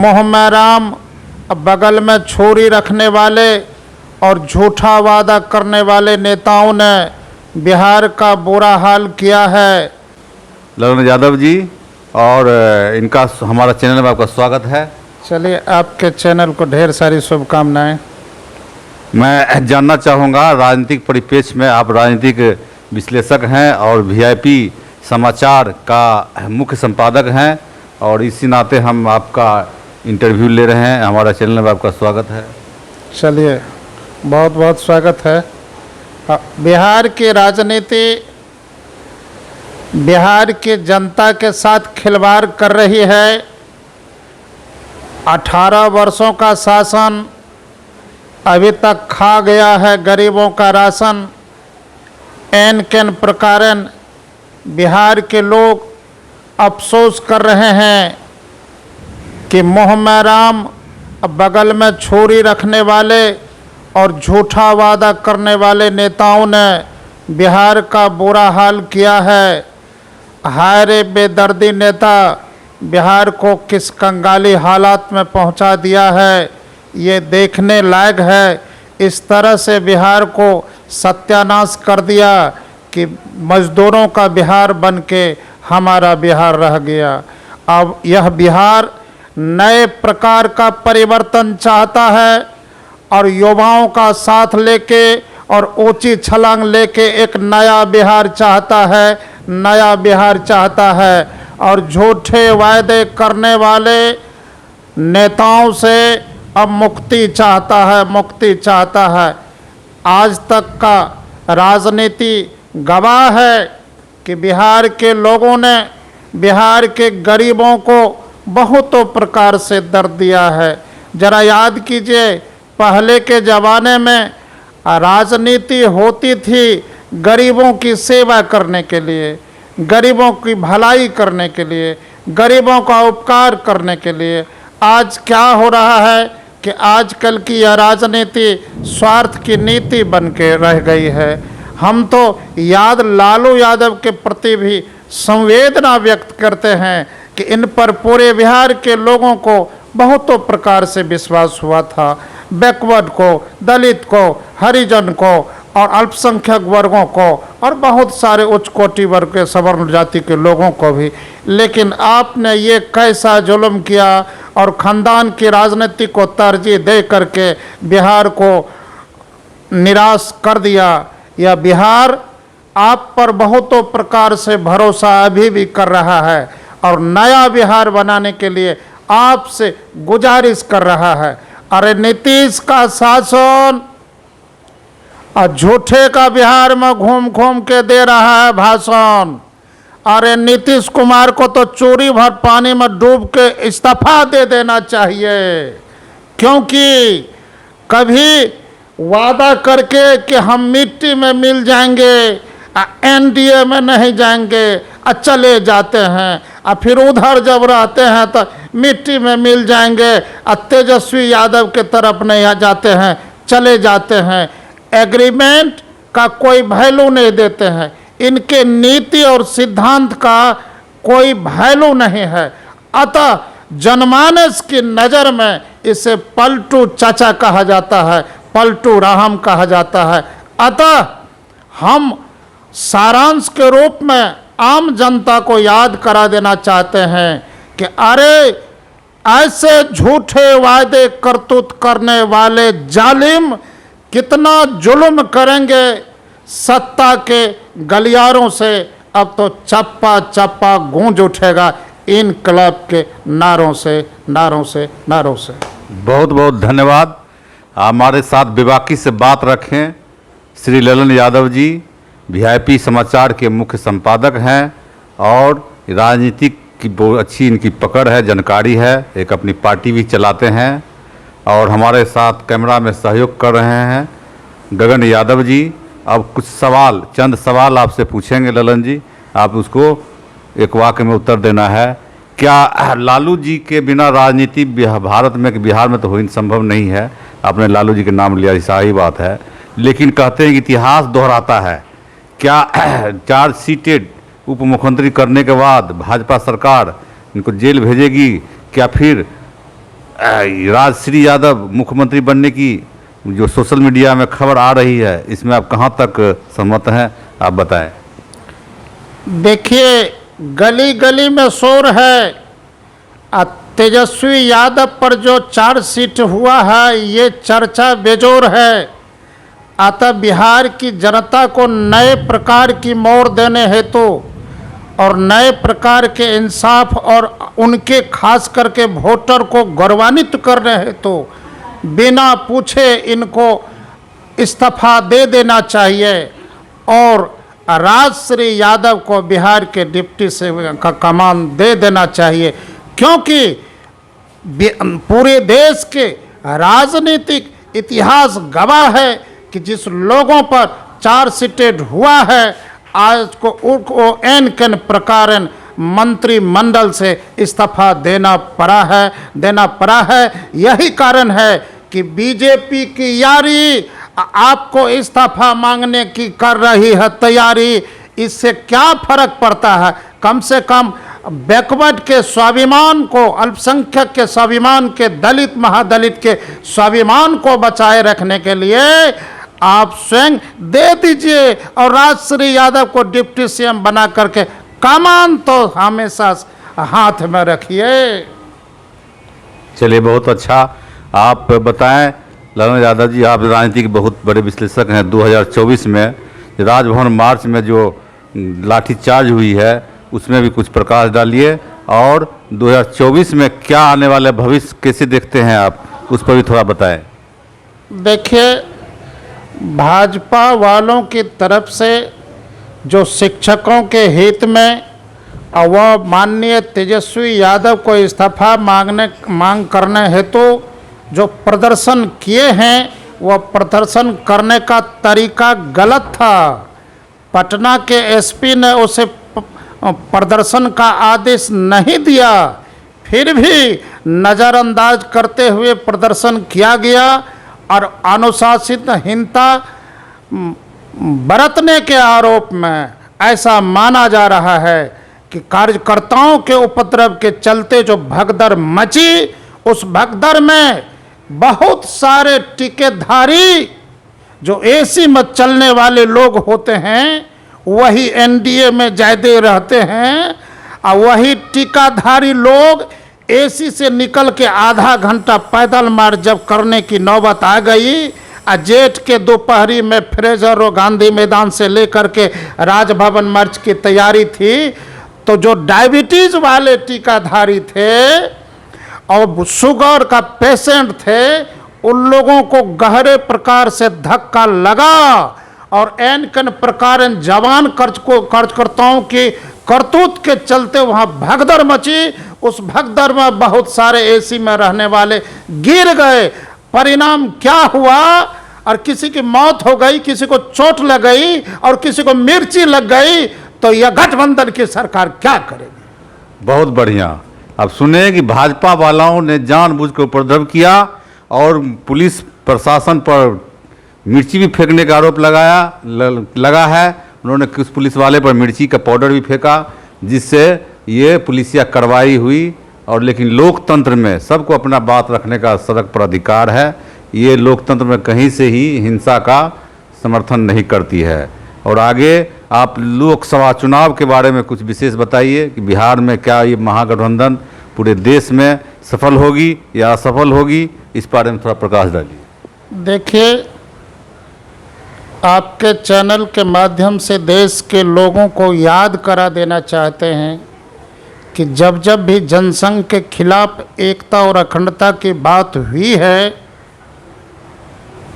मुँह में राम बगल में छुरी रखने वाले और झूठा वादा करने वाले नेताओं ने बिहार का बुरा हाल किया है। ललन यादव जी और इनका हमारा चैनल में आपका स्वागत है। चलिए, आपके चैनल को ढेर सारी शुभकामनाएं। मैं जानना चाहूँगा, राजनीतिक परिप्रेक्ष्य में आप राजनीतिक विश्लेषक हैं और वीआईपी समाचार का मुख्य संपादक हैं और इसी नाते हम आपका इंटरव्यू ले रहे हैं। हमारा चैनल में आपका स्वागत है। चलिए, बहुत बहुत स्वागत है। बिहार की राजनीति बिहार की जनता के साथ खिलवाड़ कर रही है। 18 वर्षों का शासन अभी तक खा गया है गरीबों का राशन। एन केन प्रकारन बिहार के लोग अफसोस कर रहे हैं कि मुँह में राम बगल में छुरी रखने वाले और झूठा वादा करने वाले नेताओं ने बिहार का बुरा हाल किया है। हाय रे बेदर्दी नेता, बिहार को किस कंगाली हालात में पहुंचा दिया है, ये देखने लायक है। इस तरह से बिहार को सत्यानाश कर दिया कि मजदूरों का बिहार बन के हमारा बिहार रह गया। अब यह बिहार नए प्रकार का परिवर्तन चाहता है और युवाओं का साथ लेके और ऊंची छलांग लेके एक नया बिहार चाहता है, नया बिहार चाहता है। और झूठे वायदे करने वाले नेताओं से अब मुक्ति चाहता है, मुक्ति चाहता है। आज तक का राजनीति गवाह है कि बिहार के लोगों ने बिहार के गरीबों को बहुतों प्रकार से दर्द दिया है। जरा याद कीजिए, पहले के ज़माने में राजनीति होती थी गरीबों की सेवा करने के लिए, गरीबों की भलाई करने के लिए, गरीबों का उपकार करने के लिए। आज क्या हो रहा है कि आजकल की यह राजनीति स्वार्थ की नीति बन के रह गई है। हम तो लालू यादव के प्रति भी संवेदना व्यक्त करते हैं कि इन पर पूरे बिहार के लोगों को बहुतों प्रकार से विश्वास हुआ था। बैकवर्ड को, दलित को, हरिजन को और अल्पसंख्यक वर्गों को और बहुत सारे उच्च कोटि वर्ग के सवर्ण जाति के लोगों को भी। लेकिन आपने ये कैसा जुल्म किया और ख़ानदान की राजनीति को तरजीह दे करके बिहार को निराश कर दिया। यह बिहार आप पर बहुतों प्रकार से भरोसा अभी भी कर रहा है और नया बिहार बनाने के लिए आपसे गुजारिश कर रहा है। अरे नीतीश का शासन और झूठे का बिहार में घूम घूम के दे रहा है भाषण। अरे नीतीश कुमार को तो चोरी भर पानी में डूब के इस्तीफा दे देना चाहिए, क्योंकि कभी वादा करके कि हम मिट्टी में मिल जाएंगे, एनडीए में नहीं जाएंगे, चले जाते हैं। फिर उधर जब रहते हैं तो मिट्टी में मिल जाएंगे, तेजस्वी यादव के तरफ नहीं जाते हैं, चले जाते हैं। एग्रीमेंट का कोई वैल्यू नहीं देते हैं। इनके नीति और सिद्धांत का कोई वैल्यू नहीं है। अतः जनमानस की नज़र में इसे पलटू चाचा कहा जाता है, पलटू राम कहा जाता है। अतः हम सारांश के रूप में आम जनता को याद करा देना चाहते हैं कि अरे ऐसे झूठे वायदे करतूत करने वाले जालिम कितना जुल्म करेंगे सत्ता के गलियारों से। अब तो चप्पा चप्पा गूंज उठेगा इनकलाब के नारों से, नारों से, नारों से। बहुत बहुत धन्यवाद। हमारे साथ बेबाकी से बात रखें श्री ललन यादव जी, वीआईपी समाचार के मुख्य संपादक हैं और राजनीतिक की बहुत अच्छी इनकी पकड़ है, जानकारी है। एक अपनी पार्टी भी चलाते हैं और हमारे साथ कैमरा में सहयोग कर रहे हैं गगन यादव जी। अब कुछ सवाल, चंद सवाल आपसे पूछेंगे ललन जी, आप उसको एक वाक्य में उत्तर देना है। क्या लालू जी के बिना राजनीति भारत में, बिहार में तो हो संभव नहीं है। आपने लालू जी के नाम लिया, सही बात है, लेकिन कहते हैं कि इतिहास दोहराता है। क्या चार्ज सीटेड उप मुख्यमंत्री करने के बाद भाजपा सरकार इनको जेल भेजेगी? क्या फिर राजश्री यादव मुख्यमंत्री बनने की जो सोशल मीडिया में खबर आ रही है, इसमें आप कहाँ तक सहमत हैं, आप बताएं। देखिए, गली गली में शोर है। तेजस्वी यादव पर जो चार्जशीट हुआ है, ये चर्चा बेजोर है। अतः बिहार की जनता को नए प्रकार की मोड़ देने हेतु और नए प्रकार के इंसाफ और उनके खास करके वोटर को गौरवान्वित करने हेतु बिना पूछे इनको इस्तीफा दे देना चाहिए और राजश्री यादव को बिहार के डिप्टी से का कमान दे देना चाहिए, क्योंकि पूरे देश के राजनीतिक इतिहास गवाह है कि जिस लोगों पर चार्जशीटेड हुआ है, आज को उनको एन केन प्रकार मंत्रिमंडल से इस्तीफा देना पड़ा है। यही कारण है कि बीजेपी की यारी आपको इस्तीफा मांगने की कर रही है तैयारी। इससे क्या फर्क पड़ता है? कम से कम बैकवर्ड के स्वाभिमान को, अल्पसंख्यक के स्वाभिमान के, दलित महादलित के स्वाभिमान को बचाए रखने के लिए आप स्वयं दे दीजिए और राजश्री यादव को डिप्टी सीएम बना करके कमान तो हमेशा हाथ में रखिए। चलिए, बहुत अच्छा। आप बताएं ललन यादव जी, आप राजनीति के बहुत बड़े विश्लेषक हैं। 2024 में राजभवन मार्च में जो लाठीचार्ज हुई है, उसमें भी कुछ प्रकाश डालिए और 2024 में क्या आने वाले भविष्य कैसे देखते हैं आप, उस पर भी थोड़ा बताएं। देखिए, भाजपा वालों की तरफ से जो शिक्षकों के हित में वह माननीय तेजस्वी यादव को इस्तीफा मांग करने हेतु जो प्रदर्शन किए हैं, वह प्रदर्शन करने का तरीका गलत था। पटना के एसपी ने उसे प्रदर्शन का आदेश नहीं दिया, फिर भी नज़रअंदाज करते हुए प्रदर्शन किया गया और अनुशासनहीनता बरतने के आरोप में ऐसा माना जा रहा है कि कार्यकर्ताओं के उपद्रव के चलते जो भगदड़ मची, उस भगदड़ में बहुत सारे टिकटधारी जो एसी में चलने वाले लोग होते हैं, वही एनडीए में ज़्यादा रहते हैं और वही टिकटधारी लोग एसी से निकल के आधा घंटा पैदल मार्च जब करने की नौबत आ गई, जेठ के दोपहरी में फ्रेजर और गांधी मैदान से लेकर के राजभवन मार्च की तैयारी थी, तो जो डायबिटीज वाले टीकाधारी थे और शुगर का पेशेंट थे, उन लोगों को गहरे प्रकार से धक्का लगा और एन कन प्रकार जवान कार्यकर्ताओं की करतूत के चलते वहाँ भगदड़ मची। उस भगदड़ में बहुत सारे एसी में रहने वाले गिर गए। परिणाम क्या हुआ? और किसी की मौत हो गई, किसी को चोट लग गई और किसी को मिर्ची लग गई, तो यह गठबंधन की सरकार क्या करेगी? बहुत बढ़िया। अब सुने कि भाजपा वालों ने जानबूझ कर उपद्रव किया और पुलिस प्रशासन पर मिर्ची भी फेंकने का आरोप लगा है। उन्होंने किस पुलिस वाले पर मिर्ची का पाउडर भी फेंका, जिससे ये पुलिसिया कार्रवाई हुई। और लेकिन लोकतंत्र में सबको अपना बात रखने का सड़क पर अधिकार है। ये लोकतंत्र में कहीं से ही हिंसा का समर्थन नहीं करती है। और आगे आप लोकसभा चुनाव के बारे में कुछ विशेष बताइए कि बिहार में क्या ये महागठबंधन पूरे देश में सफल होगी या असफल होगी, इस बारे में थोड़ा प्रकाश डालिए। देखिए, आपके चैनल के माध्यम से देश के लोगों को याद करा देना चाहते हैं कि जब जब भी जनसंघ के खिलाफ एकता और अखंडता की बात हुई है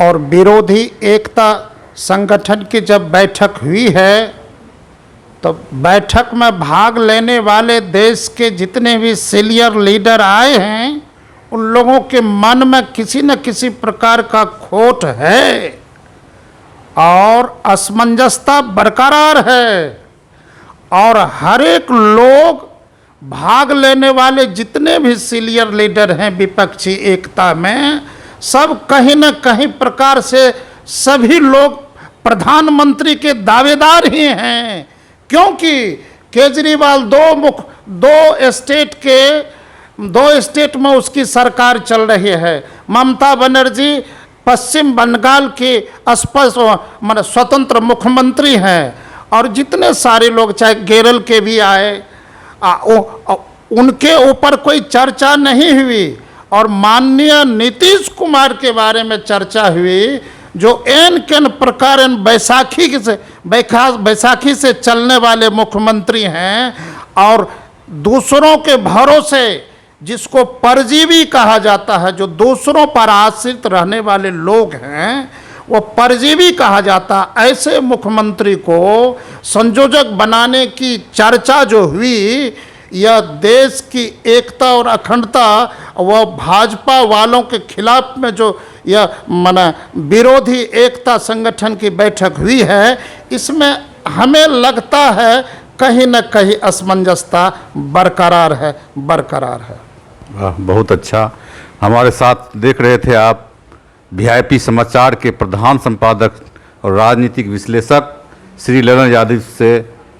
और विरोधी एकता संगठन की जब बैठक हुई है, तो बैठक में भाग लेने वाले देश के जितने भी सीनियर लीडर आए हैं, उन लोगों के मन में किसी न किसी प्रकार का खोट है और असमंजसता बरकरार है। और हर एक लोग भाग लेने वाले जितने भी सीनियर लीडर हैं विपक्षी एकता में, सब कहीं न कहीं प्रकार से सभी लोग प्रधानमंत्री के दावेदार ही हैं, क्योंकि केजरीवाल दो स्टेट के 2 स्टेट में उसकी सरकार चल रही है। ममता बनर्जी पश्चिम बंगाल की स्पष्ट मतलब स्वतंत्र मुख्यमंत्री हैं, और जितने सारे लोग चाहे केरल के भी आए उनके ऊपर कोई चर्चा नहीं हुई। और माननीय नीतीश कुमार के बारे में चर्चा हुई, जो एन केन प्रकार बैसाखी से चलने वाले मुख्यमंत्री हैं, और दूसरों के भरोसे जिसको परजीवी कहा जाता है, जो दूसरों पर आश्रित रहने वाले लोग हैं वो परजीवी कहा जाता, ऐसे मुख्यमंत्री को संयोजक बनाने की चर्चा जो हुई, यह देश की एकता और अखंडता व भाजपा वालों के खिलाफ में जो यह माना विरोधी एकता संगठन की बैठक हुई है, इसमें हमें लगता है कहीं न कहीं असमंजसता बरकरार है। वाह, बहुत अच्छा। हमारे साथ देख रहे थे आप वीआईपी समाचार के प्रधान संपादक और राजनीतिक विश्लेषक श्री ललन यादव से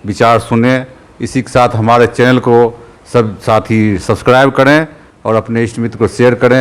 विचार सुने। इसी के साथ हमारे चैनल को सब साथी सब्सक्राइब करें और अपने इष्ट मित्र को शेयर करें।